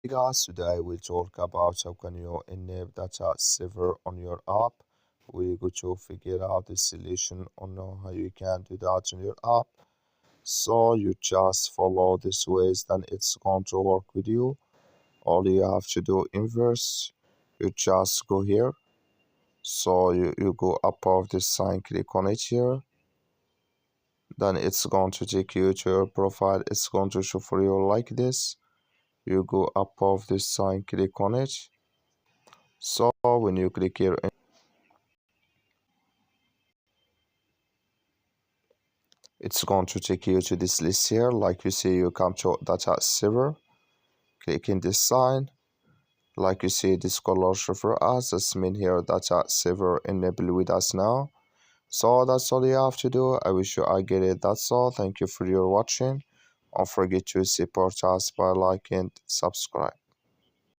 Hey guys, today we'll talk about how can you enable data saver on your app. We're going to figure out the solution on how you can do that on your app. So you just follow this ways, then it's going to work with you. All you have to do inverse, you just go here. So you go above this sign, click on it here. Then it's going to take you to your profile. It's going to show for you like this. You go above this sign, click on it. So when you click here, it's going to take you to this list here. Like you see, you come to data saver, click in this sign. Like you see, this color show for us. That's mean here data saver enable with us now. So that's all you have to do. I wish you I get it. That's all. Thank you for your watching. Don't forget to support us by liking and subscribe.